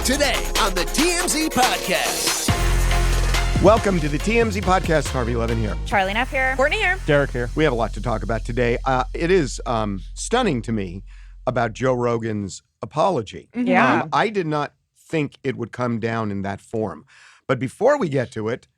Today on the TMZ Podcast. Welcome to the TMZ Podcast. Harvey Levin here. Charlie Neff here. Courtney here. Derek here. We have a lot to talk about today. It is stunning to me about Joe Rogan's apology. Yeah. I did not think it would come down in that form. But before we get to it,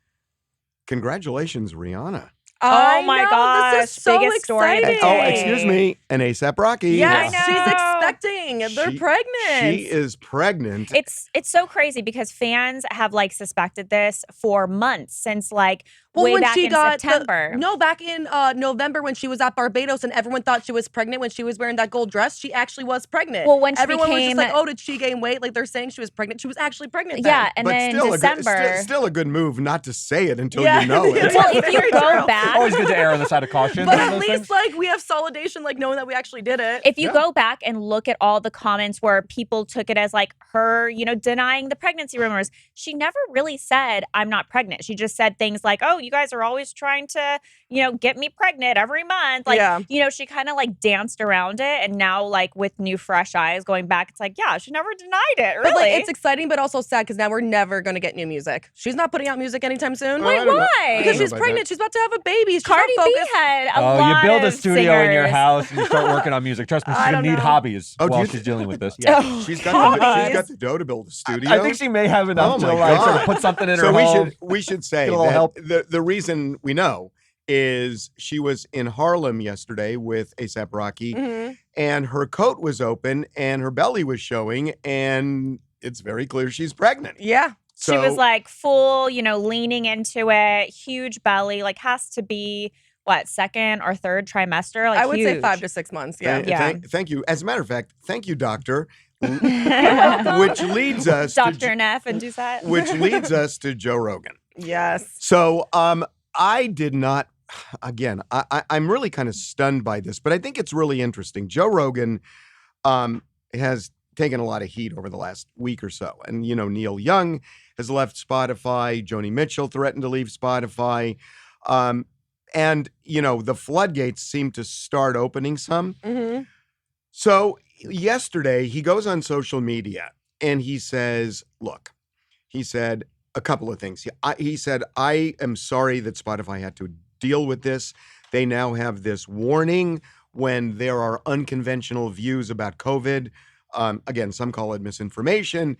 congratulations, Rihanna. Oh my gosh. This is so biggest story of the exciting. day. Oh, excuse me, and A$AP Rocky. Yes, I know. she's expecting. They're pregnant. She is pregnant. It's so crazy because fans have suspected this for months since way when back she in got September. back in November when she was at Barbados and everyone thought she was pregnant when she was wearing that gold dress. She actually was pregnant. Well, when she everyone was became- just like, "Oh, did she gain weight?" Like they're saying she was pregnant. She was actually pregnant. Yeah, and but then still December. still a good move not to say it until Yeah. you know it. Well, if you Very go true. back, Always good to err on the side of caution. But on at those least things. we have solidation, knowing that we actually did it. if you go back and look at all the comments where people took it as her, denying the pregnancy rumors, she never really said, "I'm not pregnant." She just said things like, "Oh, you guys are always trying to, get me pregnant every month." She kind of danced around it. And now with new fresh eyes going back, it's she never denied it. But Really. it's exciting, but also sad because now we're never gonna get new music. She's not putting out music anytime soon. Wait, why? Because she's about pregnant. She's about to have a baby. She's Cardi not B focused. had a Oh, lot you build a of studio in your singers. house and you start working on music. Trust me, she's I gonna don't need know. hobbies Oh, do while you- she's dealing with this. Yeah. She's got the dough to build a studio. I think she may have enough Oh to my sort God. of put something in So her home. we should say Get a little that help. the reason we know is she was in Harlem yesterday with A$AP Rocky, Mhm. and her coat was open and her belly was showing, and it's very clear she's pregnant. Yeah. She was full, leaning into it, huge belly, has to be second or third trimester? I would say huge. 5 to 6 months. Yeah. Thank you. As a matter of fact, thank you, doctor. welcome. Which leads us Dr. Neff and Doucette. which leads us to Joe Rogan. Yes. So I did not, again, I'm really kind of stunned by this, but I think it's really interesting. Joe Rogan has taken a lot of heat over the last week or so. And, Neil Young has left Spotify. Joni Mitchell threatened to leave Spotify. And, the floodgates seem to start opening some. Mm-hmm. So yesterday he goes on social media and he says, look, he said a couple of things. He said, I am sorry that Spotify had to deal with this. They now have this warning when there are unconventional views about COVID. Again, some call it misinformation.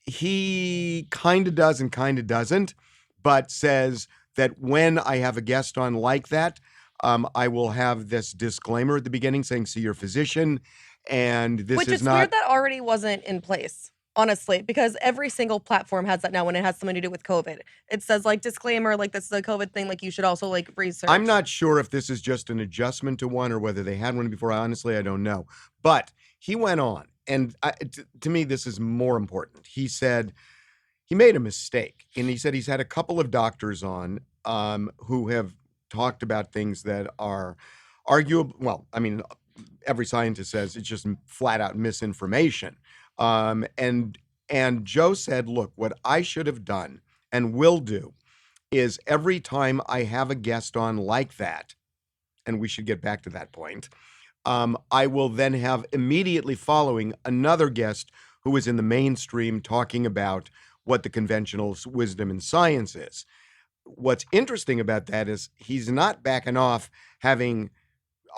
He kind of does and kind of doesn't, but says that when I have a guest on like that, I will have this disclaimer at the beginning saying, see your physician. And this Which is is not. weird that already wasn't in place, honestly, because every single platform has that now when it has something to do with COVID. It says disclaimer, this is a COVID thing, you should also research. I'm not sure if this is just an adjustment to one or whether they had one before. Honestly, I don't know. But he went on, and to me, this is more important. He said he made a mistake, and he said he's had a couple of doctors on who have talked about things that are arguable. Well, I mean, every scientist says it's just flat out misinformation. And Joe said, look, what I should have done and will do is every time I have a guest on like that, and we should get back to that point, I will then have immediately following another guest who is in the mainstream talking about what the conventional wisdom in science is. What's interesting about that is he's not backing off having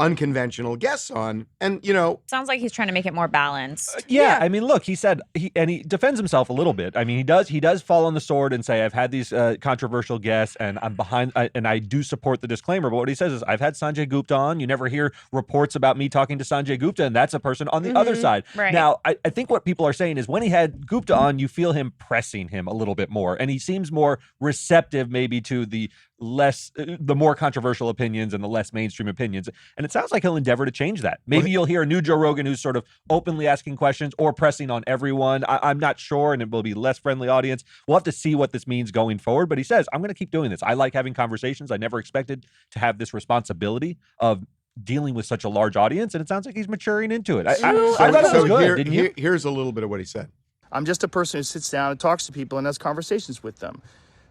unconventional guests on, and Sounds like he's trying to make it more balanced. Yeah, I mean, look, he said he defends himself a little bit. I mean, he does fall on the sword and say, I've had these controversial guests and I'm behind, and I do support the disclaimer. But what he says is, I've had Sanjay Gupta on. You never hear reports about me talking to Sanjay Gupta, and that's a person on the other side. Right. Now, I think what people are saying is when he had Gupta on, you feel him pressing him a little bit more, and he seems more receptive maybe to the more controversial opinions and the less mainstream opinions. And it sounds like he'll endeavor to change that. Maybe you'll hear a new Joe Rogan who's sort of openly asking questions or pressing on everyone. I'm not sure, and it will be less friendly audience. We'll have to see what this means going forward. But he says, I'm going to keep doing this. I like having conversations. I never expected to have this responsibility of dealing with such a large audience, and it sounds like he's maturing into it. I thought it was good, didn't you? Here's a little bit of what he said. I'm just a person who sits down and talks to people and has conversations with them.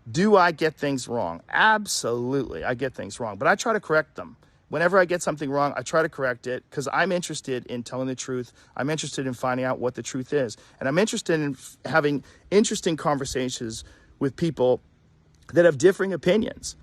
Do I get things wrong? Absolutely, I get things wrong, but I try to correct them. whenever I get something wrong, I try to correct it because I'm interested in telling the truth. I'm interested in finding out what the truth is. And I'm interested in having interesting conversations with people that have differing opinions.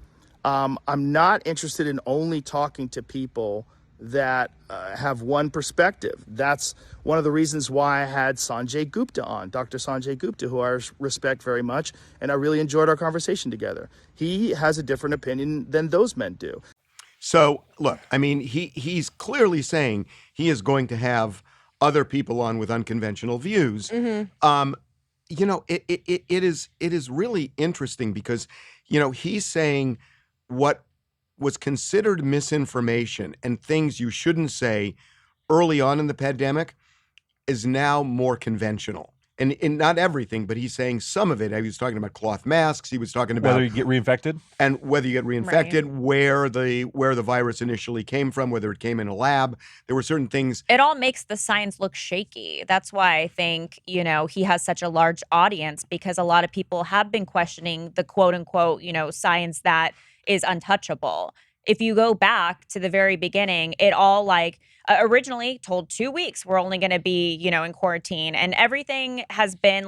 I'm not interested in only talking to people that have one perspective. That's one of the reasons why I had Sanjay Gupta on, Dr. Sanjay Gupta, who I respect very much, and I really enjoyed our conversation together. He has a different opinion than those men do. So, look, I mean, he's clearly saying he is going to have other people on with unconventional views. You know, it is really interesting because, you know, he's saying what was considered misinformation and things you shouldn't say early on in the pandemic is now more conventional. And not everything, but he's saying some of it. He was talking about cloth masks. He was talking about Whether you get reinfected? and whether you get reinfected, where the virus initially came from, whether it came in a lab. There were certain things. It all makes the science look shaky. That's why I think, you know, he has such a large audience because a lot of people have been questioning the quote unquote, you know, science that is untouchable. If you go back to the very beginning, it all like originally told 2 weeks we're only going to be, you know, in quarantine, and everything has been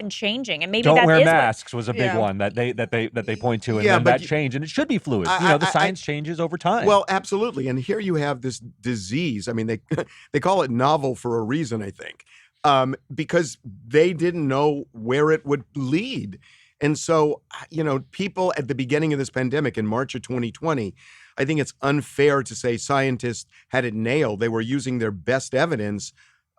changing, and maybe Don't that wear is masks was a big Yeah. one that they point to, and Yeah, then but that changed, and it should be fluid. You know, the science changes over time. Well, absolutely. And here you have this disease. I mean, they call it novel for a reason, I think, because they didn't know where it would lead. And so, you know, people at the beginning of this pandemic in March of 2020, I think it's unfair to say scientists had it nailed. They were using their best evidence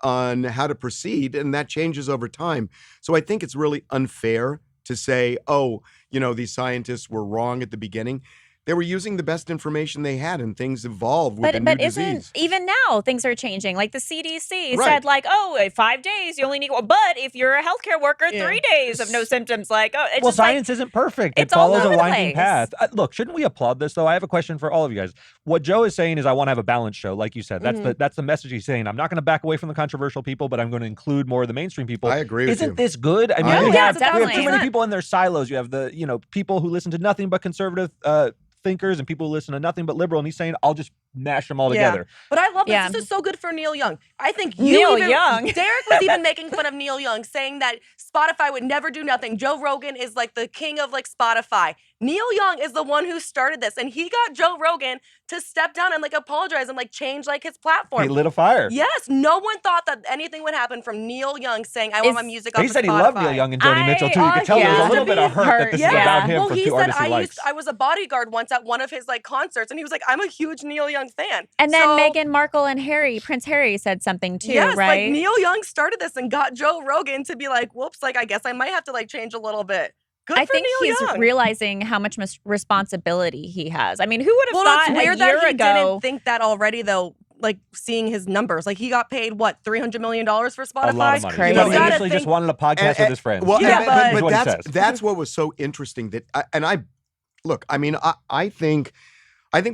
on how to proceed, and that changes over time. So I think it's really unfair to say, oh, you know, these scientists were wrong at the beginning. They were using the best information they had, and things evolved with the new but disease. even now things are changing. Like the CDC Right. said, like, oh, 5 days you only need one. But if you're a healthcare worker, Yeah. 3 days of no symptoms. Like, oh, it's well, just like, science isn't perfect. It it's all follows a over the winding place. path. Look, shouldn't we applaud this though? I have a question for all of you guys. What Joe is saying is, I want to have a balanced show, like you said. That's the message he's saying. I'm not going to back away from the controversial people, but I'm going to include more of the mainstream people. I agree with you. Isn't this good? I mean, I we agree. have definitely. too many people in their silos. You have the people who listen to nothing but conservative thinkers and people who listen to nothing but liberal. And he's saying, I'll just mash them all together. But I love this. Yeah. This is so good for Neil Young. I think Neil Young. Derek was even making fun of Neil Young, saying that Spotify would never do nothing. Joe Rogan is like the king of like Spotify. Neil Young is the one who started this, and he got Joe Rogan to step down and like apologize and like change like his platform. He lit a fire. Yes, no one thought that anything would happen from Neil Young saying, "I want my music off He of said he Spotify." loved Neil Young and Joni Mitchell too. You could tell there was a little bit of hurt that this is about him Well, from he two said artists he likes. I was a bodyguard once at one of his like concerts, and he was like, "I'm a huge Neil Young fan." and then So- Meghan Markle and Prince Harry said something too, Yes, right? like Neil Young started this and got Joe Rogan to be like, "Whoops, like I guess I might have to like change a little bit." Good I for think Neil he's Young. realizing how much responsibility he has. I mean, who would have Well, thought it's weird a year that he ago? didn't think that already, though. Like seeing his numbers, like he got paid what $300 million for Spotify. A lot of money. crazy. But You he gotta initially just wanted a podcast with his friends. Well, Yeah, but is what he that's says. that's what was so interesting that I mean, I think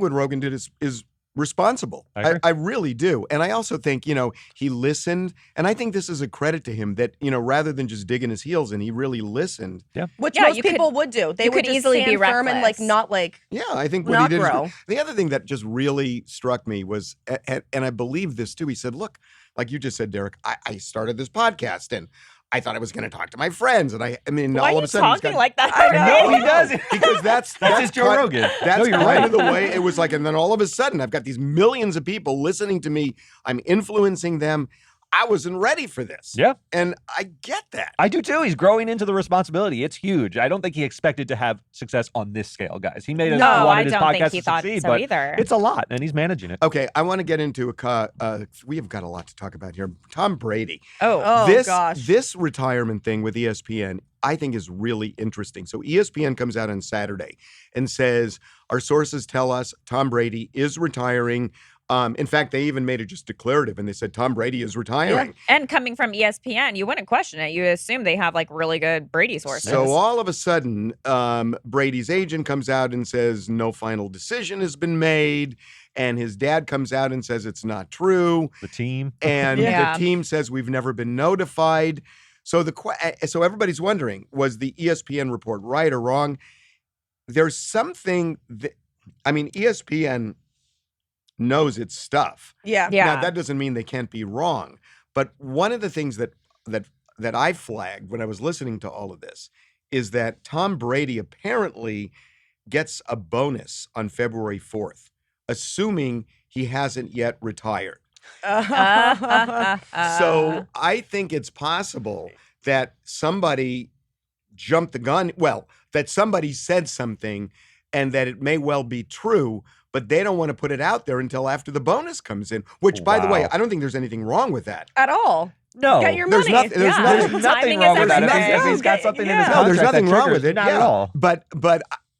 what Rogan did is responsible. I agree. I really do. And I also think, you know, he listened, and I think this is a credit to him that, you know, rather than just digging his heels in, he really listened. Which Yeah, most you could- people would do. They you would could just easily be stand firm and like reckless. not like. Yeah, I think what Not he did. grow. The other thing that just really struck me was, and I believe this too, he said, look, like you just said, Derek, I started this podcast and I thought I was going to talk to my friends. And I mean, Why all are of you a sudden he's talking got, like that? No, he does. because that's his Joe kind- Rogan. That's No, you're kind right. of the way it was like. And then all of a sudden, I've got these millions of people listening to me. I'm influencing them. I wasn't ready for this. Yeah. And I get that. I do too. He's growing into the responsibility. It's huge. I don't think he expected to have success on this scale, guys. He made it. No, I wanted his don't podcast think he to thought succeed, so but either. It's a lot, and he's managing it. Okay, I want to get into we have got a lot to talk about here. Tom Brady. Oh this gosh. this retirement thing with ESPN, I think is really interesting. So ESPN comes out on Saturday and says our sources tell us Tom Brady is retiring. In fact, they even made it just declarative, and they said Tom Brady is retiring. And coming from ESPN, you wouldn't question it. You assume they have like really good Brady sources. So all of a sudden, Brady's agent comes out and says no final decision has been made, and his dad comes out and says it's not true, The team. and Yeah. the team says we've never been notified. So so everybody's wondering, was the ESPN report right or wrong? There's something that I mean, ESPN knows its stuff. Yeah. Yeah. Now, that doesn't mean they can't be wrong. But one of the things that I flagged when I was listening to all of this is that Tom Brady apparently gets a bonus on February 4th, assuming he hasn't yet retired. So I think it's possible that somebody jumped the gun. Well, that somebody said something and that it may well be true, but they don't want to put it out there until after the bonus comes in, which, by the way, Wow. I don't think there's anything wrong with that. At all. No. Get your There's money. nothing- there's Yeah. nothing- There's nothing Timing wrong is with that. everything. If he's got something in his Yeah. contract No, there's nothing that wrong triggers, with it. Not yeah. at all. But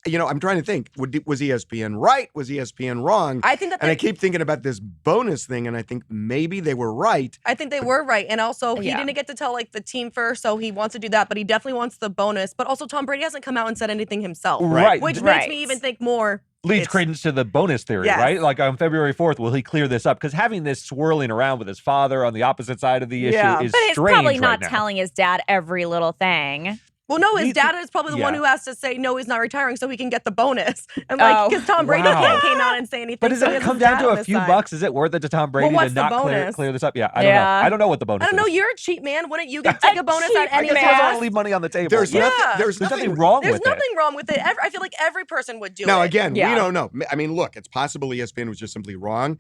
I'm trying to think. Was ESPN right? Was ESPN wrong? I think that And I keep thinking about this bonus thing, and I think maybe they were right. I think they were right. And also, he Yeah. didn't get to tell like the team first, so he wants to do that, but he definitely wants the bonus. But also, Tom Brady hasn't come out and said anything himself, Right. which Right. makes me even think more. Leads it's- credence to the bonus theory, Yes. right? Like on February 4th, will he clear this up? Because having this swirling around with his father on the opposite side of the issue Yeah. is But he's strange probably right not now. telling his dad every little thing. Well, no, his He's- dad is probably the one yeah. who has to say no, he's not retiring, so he can get the bonus. And like, Oh. because Tom Brady Wow. can't came out and say anything. But does so he it has come his down dad to on a his few side. bucks? Is it worth it to Tom Brady what's to the not bonus? clear this up? Yeah, I don't know. Yeah. I don't know what the bonus I don't know. is. You're a cheap man. Wouldn't you get take a bonus cheap at I any guess man. I don't cost? want to leave money on the table. There's Yeah. nothing. There's There's nothing nothing wrong There's with it. nothing wrong with it. I feel like every person would do Now, it. again, Yeah. we don't know. I mean, look, it's possible ESPN was just simply wrong.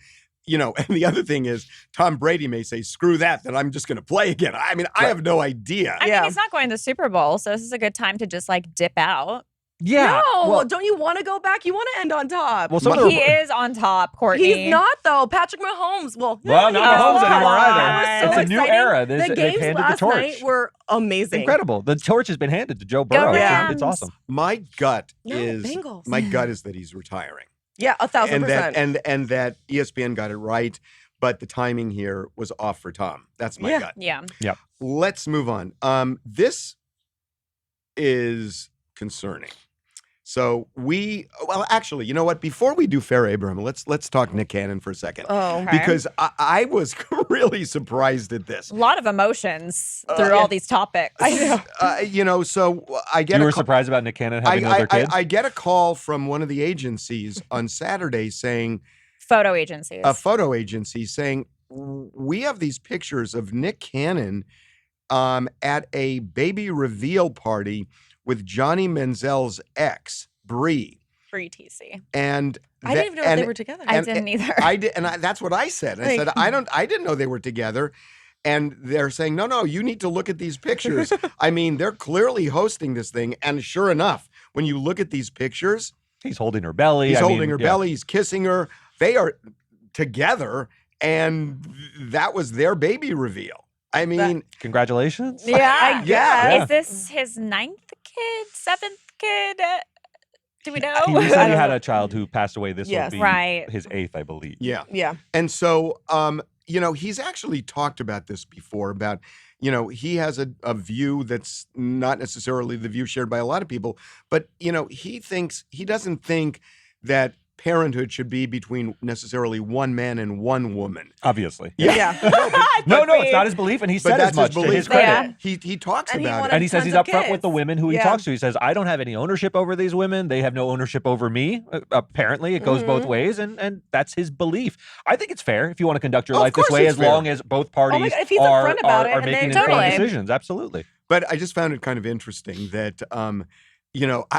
And the other thing is Tom Brady may say, screw that, then I'm just going to play again. I mean, I have no idea. I Yeah. mean, he's not going to the Super Bowl, so this is a good time to just like dip out. Yeah. No, Well, don't you want to go back? You want to end on top. well, some of He is on top, Courtney. He's not though. Patrick Mahomes. Well, Well, not he's Mahomes not. anymore either. That was so It's a new exciting. era. They've The games handed the last torch. night were amazing. incredible. The torch has been handed to Joe Burrow. Rams. It's awesome. My gut No, is Bengals. my gut is that he's retiring. Yeah, 1,000%. And that ESPN got it right, but the timing here was off for Tom. That's my Yeah. gut. Yeah. Let's move on. This is concerning. So actually, you know what? Before we do Farrah Abraham, let's talk Nick Cannon for a second. Oh, Okay. Because I was really surprised at this. A lot of emotions through all these topics. So I get You a were call- surprised about Nick Cannon having another kid? I get a call from one of the agencies on Saturday saying, Photo agencies. a photo agency saying, we have these pictures of Nick Cannon at a baby reveal party with Johnny Manziel's ex, Bre. Bre Tiesi. And I didn't even know that they were together. I didn't either. I did, and that's what I said. I said I didn't know they were together. And they're saying, no, you need to look at these pictures. I mean, they're clearly hosting this thing. And sure enough, when you look at these pictures, He's holding her belly. he's I holding mean, her yeah. belly, he's kissing her. They are together, and that was their baby reveal. I mean, Congratulations. Yeah. I guess. Yeah. Is this his 9th kid? 7th kid? Do we know? He said he had a child who passed away. This Yes. will be Right. his 8th, I believe. yeah. Yeah. And so, he's actually talked about this before about, he has a view that's not necessarily the view shared by a lot of people, but, he doesn't think that parenthood should be between necessarily one man and one woman. Obviously. Yeah. No, it's not his belief, and he But said that's as much his to belief. his credit. Yeah. He talks And he about wanted- it. And he says Tons he's of upfront with the kids. women who he Yeah. talks to. He says, I don't have any ownership over these women. They have no ownership over me. Apparently, it goes both ways, and that's his belief. I think it's fair if you want to conduct your Of life this course way, it's as fair. long as both parties my God, if he's are, upfront about it are and they- making Totally. informed decisions. Absolutely. But I just found it kind of interesting that,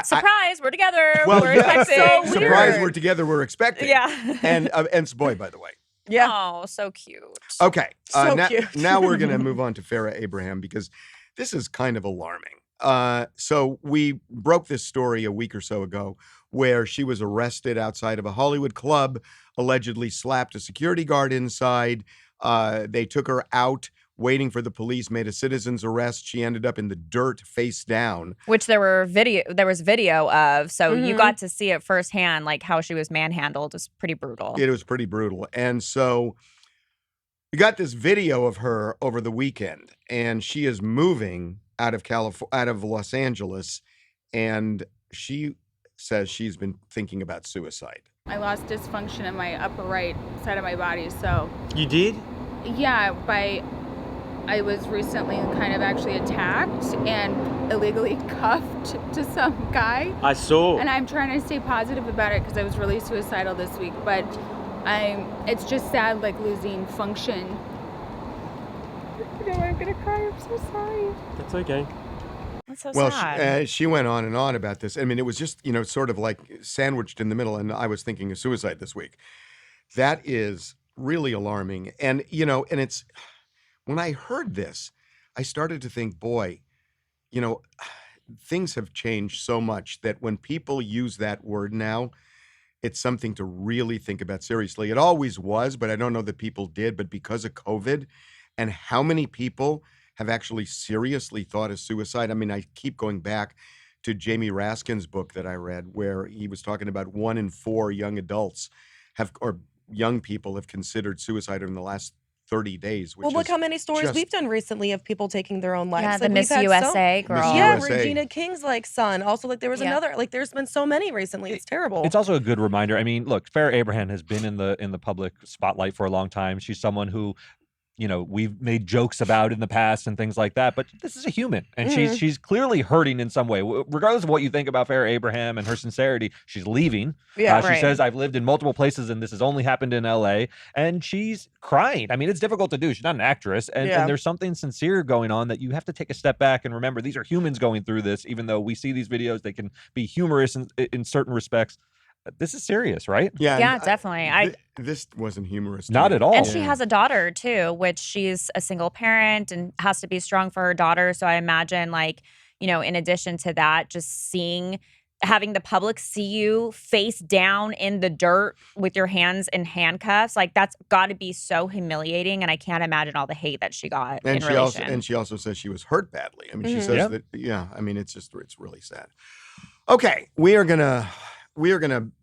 Surprise, we're together. well, we're yeah, expecting. so surprise, weird. we're together, we're expecting. Yeah. And it's a boy, by the way. Yeah. Oh, so cute. Okay. So now, cute. now we're going to move on to Farrah Abraham because this is kind of alarming. So we broke this story a week or so ago where she was arrested outside of a Hollywood club, allegedly slapped a security guard inside. They took her out, waiting for the police, made a citizen's arrest. She ended up in the dirt, face down. Which there was video of, so you got to see it firsthand, like how she was manhandled. It was pretty brutal. It was pretty brutal. And so we got this video of her over the weekend, and she is moving out of Los Angeles, and she says she's been thinking about suicide. I lost dysfunction in my upper right side of my body, so You did? yeah, I was recently kind of actually attacked, and illegally cuffed to some guy. I saw. And I'm trying to stay positive about it because I was really suicidal this week. But it's just sad, like losing function. You know, I'm gonna cry. I'm so sorry. That's okay. That's so Well, sad. she went on and on about this. I mean, it was just, sort of like sandwiched in the middle. And I was thinking of suicide this week. That is really alarming. And, and it's, when I heard this, I started to think, boy, things have changed so much that when people use that word now, it's something to really think about seriously. It always was, but I don't know that people did. But because of COVID and how many people have actually seriously thought of suicide. I mean, I keep going back to Jamie Raskin's book that I read, where he was talking about 1 in 4 young adults or young people have considered suicide in the last 30 days. Which Well, look is how many stories just- we've done recently of people taking their own lives. Yeah, the Like, Miss we've had USA girl. Miss Yeah, USA. Regina King's son. Also, like there was Yeah. another. Like there's been so many recently. It's terrible. It's also a good reminder. I mean, look, Farrah Abraham has been in the public spotlight for a long time. She's someone who, we've made jokes about in the past and things like that. But this is a human, and she's clearly hurting in some way. Regardless of what you think about Farrah Abraham and her sincerity, she's leaving. Yeah, She right. says, "I've lived in multiple places, and this has only happened in L.A." And she's crying. I mean, it's difficult to do. She's not an actress, and there's something sincere going on that you have to take a step back and remember. These are humans going through this. Even though we see these videos, they can be humorous in certain respects. This is serious, right? Yeah, Yeah, and definitely. this wasn't humorous. to Not me. at all. And she has a daughter too, which she's a single parent and has to be strong for her daughter. So I imagine, in addition to that, just having the public see you face down in the dirt with your hands in handcuffs, that's got to be so humiliating. And I can't imagine all the hate that she got And in she relation. also says she was hurt badly. I mean, she Mhm. says Yeah. that. Yeah, I mean, it's really sad. Okay, we are gonna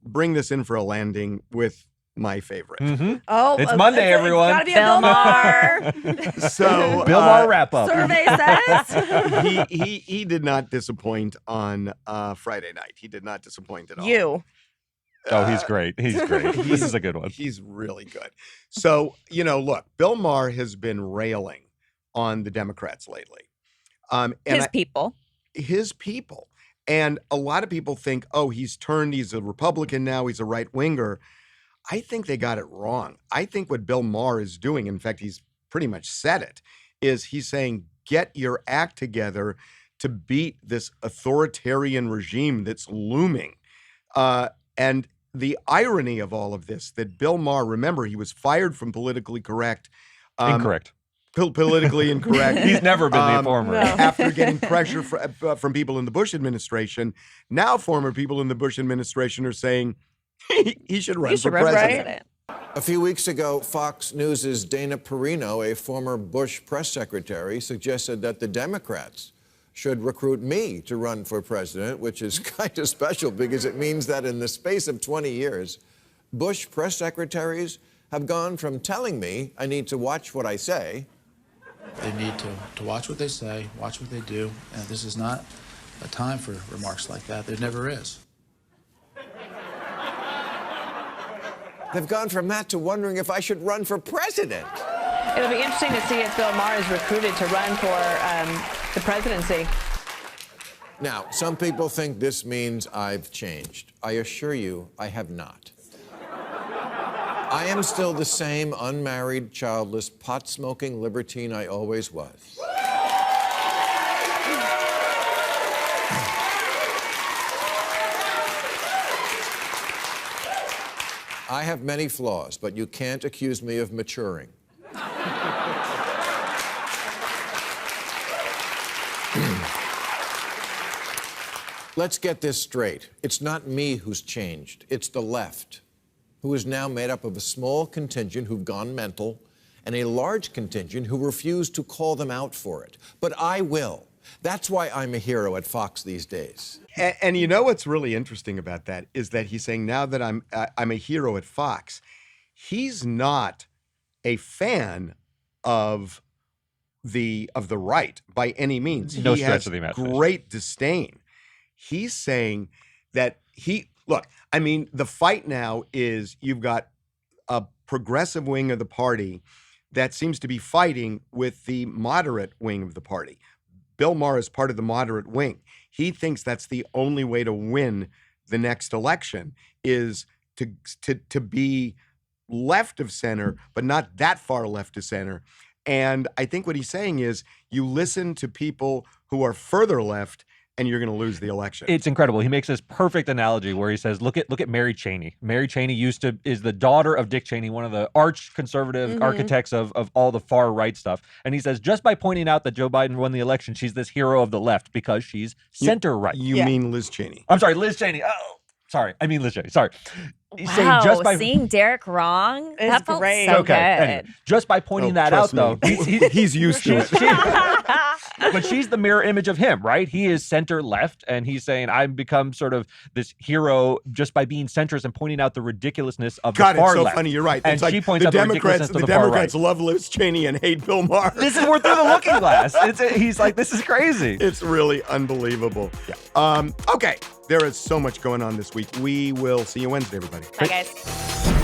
bring this in for a landing with my favorite. Oh, It's Monday, everyone. It's gotta be a Bill Bill Maher. So Bill Maher wrap up. Survey says he did not disappoint on Friday night. He did not disappoint at all. you. Oh, he's great. He's great. This is a good one. He's really good. So, look, Bill Maher has been railing on the Democrats lately. And His people. And a lot of people think, oh, he's a Republican now, he's a right-winger. I think they got it wrong. I think what Bill Maher is doing, in fact, he's pretty much said it, is he's saying, get your act together to beat this authoritarian regime that's looming. And the irony of all of this, that Bill Maher, remember, he was fired from Politically Correct. Incorrect. Politically incorrect. He's never been the former. no. After getting pressure from people in the Bush administration. Now former people in the Bush administration are saying he should run for president. A few weeks ago, Fox News' Dana Perino, a former Bush press secretary, suggested that the Democrats should recruit me to run for president, which is kind of special because it means that in the space of 20 years, Bush press secretaries have gone from telling me I need to watch what I say. They need to watch what they say, watch what they do, and this is not a time for remarks like that. There never is. They've gone from that to wondering if I should run for president. It'll be interesting to see if Bill Maher is recruited to run for the presidency. Now, some people think this means I've changed. I assure you, I have not. I am still the same unmarried, childless, pot-smoking libertine I always was. I have many flaws, but you can't accuse me of maturing. Let's get this straight. It's not me who's changed. It's the left, who is now made up of a small contingent who've gone mental and a large contingent who refuse to call them out for it. But I will. That's why I'm a hero at Fox these days. And you know what's really interesting about that is that he's saying now that I'm a hero at Fox, he's not a fan of the right by any means. No He stretch has of the imagination. great disdain. He's saying that I mean, the fight now is you've got a progressive wing of the party that seems to be fighting with the moderate wing of the party. Bill Maher is part of the moderate wing. He thinks that's the only way to win the next election is to be left of center, but not that far left of center. And I think what he's saying is you listen to people who are further left and you're going to lose the election. It's incredible. He makes this perfect analogy where he says, look at Mary Cheney. Mary Cheney is the daughter of Dick Cheney, one of the arch conservative architects of all the far right stuff. And he says, just by pointing out that Joe Biden won the election, she's this hero of the left because she's center right. You mean Liz Cheney. I'm sorry, Liz Cheney. Oh, sorry. I mean Liz Cheney. Sorry. He's saying Wow, just by seeing Derek wrong, It's that felt great. so okay, good. anyway, just by pointing that trust out, me. though, He's used to it. but she's the mirror image of him, right? He is center left, and he's saying, I've become sort of this hero just by being centrist and pointing out the ridiculousness of God, the far it's so left. funny. You're right. And It's like she points the out the Democrats. ridiculousness of The the far Democrats right. love Liz Cheney and hate Bill Maher. This is we're through the looking glass. He's like, this is crazy. It's really unbelievable. Yeah. Okay, there is so much going on this week. We will see you Wednesday, everybody. Bye, guys.